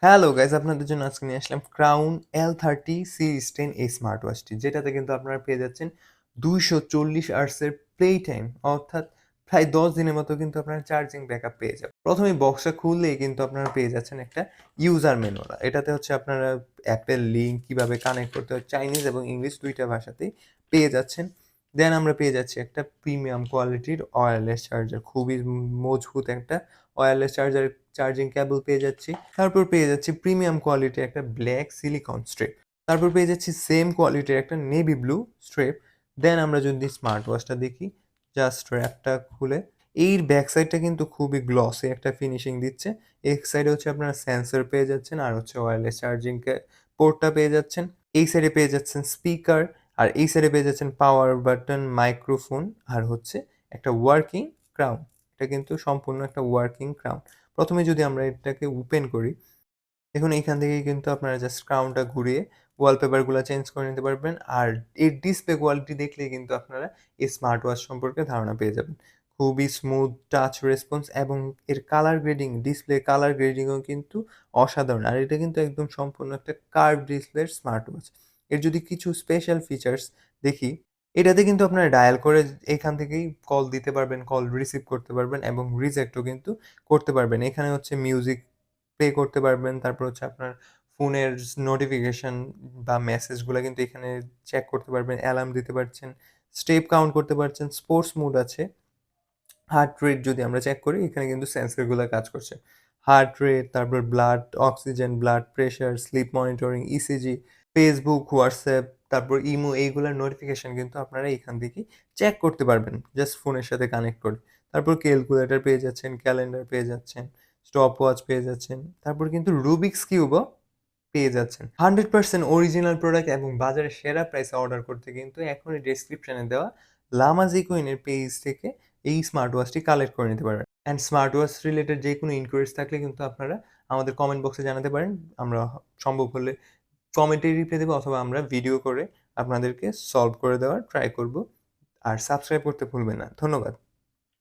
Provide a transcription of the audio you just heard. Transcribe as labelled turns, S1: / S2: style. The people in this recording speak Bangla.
S1: হ্যালো গাইস, আপনাদের জন্য আজকে নিয়ে আসলাম ক্রাউন L30 সিরিজ 10 এই স্মার্ট ওয়াচটি, যেটাতে কিন্তু আপনারা পেয়ে যাচ্ছেন 240 আওয়ার্সের প্লে টাইম, অর্থাৎ প্রায় 10 দিনের মতো কিন্তু আপনারা চার্জিং ব্যাকআপ পেয়ে যাবেন। প্রথমে বক্সটা খুললেই কিন্তু আপনারা পেয়ে যাচ্ছেন একটা ইউজার ম্যানুয়াল। এটাতে হচ্ছে আপনারা অ্যাপের লিঙ্ক কিভাবে কানেক্ট করতে হয় চাইনিজ এবং ইংলিশ দুইটা ভাষাতেই পেয়ে যাচ্ছেন। দেন আমরা পেয়ে যাচ্ছি একটা প্রিমিয়াম কোয়ালিটির ওয়্যারলেস চার্জার, খুবই মজবুত একটা ওয়্যারলেস চার্জিং কেবল পেয়ে যাচ্ছি। তারপর পেয়ে যাচ্ছি প্রিমিয়াম কোয়ালিটির একটা ব্ল্যাক সিলিকন স্ট্রিপ। তারপর পেয়ে যাচ্ছি সেম কোয়ালিটির একটা নেভি ব্লু স্ট্রিপ। দেন আমরা যদি স্মার্ট ওয়াচটা দেখি, জাস্ট র্যাপটা খুলে এর ব্যাক সাইডটা কিন্তু খুবই গ্লসি একটা ফিনিশিং দিচ্ছে। এক সাইডে হচ্ছে আপনারা সেন্সর পেয়ে যাচ্ছেন, আর হচ্ছে ওয়্যারলেস চার্জিং পোর্টটা পেয়ে যাচ্ছেন। এই সাইডে পেয়ে যাচ্ছেন স্পিকার, আর এই সাইডে পেয়ে যাচ্ছেন পাওয়ার বাটন, মাইক্রোফোন, আর হচ্ছে একটা ওয়ার্কিং ক্রাউন। এটা কিন্তু সম্পূর্ণ একটা ওয়ার্কিং ক্রাউন। প্রথমে যদি আমরা এটাকে ওপেন করি, দেখুন এইখান থেকেই কিন্তু আপনারা জাস্ট ক্রাউনটা ঘুরিয়ে ওয়ালপেপারগুলো চেঞ্জ করে নিতে পারবেন। আর এর ডিসপ্লে কোয়ালিটি দেখলেই কিন্তু আপনারা এই স্মার্ট ওয়াচ সম্পর্কে ধারণা পেয়ে যাবেন। খুবই স্মুথ টাচ রেসপন্স এবং এর কালার গ্রেডিং, ডিসপ্লে কালার গ্রেডিংও কিন্তু অসাধারণ। আর এটা কিন্তু একদম সম্পূর্ণ একটা কার্ভ ডিসপ্লের স্মার্ট ওয়াচ। এর যদি কিছু স্পেশাল ফিচার্স দেখি, এটাতে কিন্তু আপনারা ডায়াল করে এখান থেকেই কল দিতে পারবেন, কল রিসিভ করতে পারবেন এবং রিজেক্টও কিন্তু করতে পারবেন। এখানে হচ্ছে মিউজিক প্লে করতে পারবেন। তারপর হচ্ছে আপনার ফোনের নোটিফিকেশন বা মেসেজগুলা কিন্তু এখানে চেক করতে পারবেন। অ্যালার্ম দিতে পারছেন, স্টেপ কাউন্ট করতে পারছেন, স্পোর্টস মোড আছে। হার্ট রেট যদি আমরা চেক করি, এখানে কিন্তু সেন্সরগুলা কাজ করছে। হার্ট রেট, তারপর blood oxygen, blood pressure, slip monitoring, ECG, Facebook, WhatsApp, তারপর ইমো, এইগুলার নোটিফিকেশন কিন্তু আপনারা এখান থেকেই চেক করতে পারবেন জাস্ট ফোনের সাথে কানেক্ট করে। তারপর ক্যালকুলেটর পেয়ে যাচ্ছেন, ক্যালেন্ডার পেয়ে যাচ্ছেন, স্টপ ওয়াচ পেয়ে যাচ্ছেন। তারপর কিন্তু রুবিক্স কিউবও পেয়ে যাচ্ছেন। 100% অরিজিনাল প্রোডাক্ট এবং বাজারে সেরা প্রাইসে অর্ডার করতে কিন্তু এখনই ডেসক্রিপশনে দেওয়া লামাজি কুইনের পেজ থেকে এই স্মার্ট ওয়াচটি কালেক্ট করে নিতে পারবেন। অ্যান্ড স্মার্ট ওয়াচ রিলেটেড যে কোনো ইনকোয়ারিজ থাকলে কিন্তু আপনারা আমাদের কমেন্ট বক্সে জানাতে পারেন। আমরা সম্ভব হলে কমেন্টে রিপ্লাই দেবো, অথবা আমরা ভিডিও করে আপনাদেরকে সলভ করে দেওয়ার ট্রাই করব। আর সাবস্ক্রাইব করতে ভুলবেন না। ধন্যবাদ।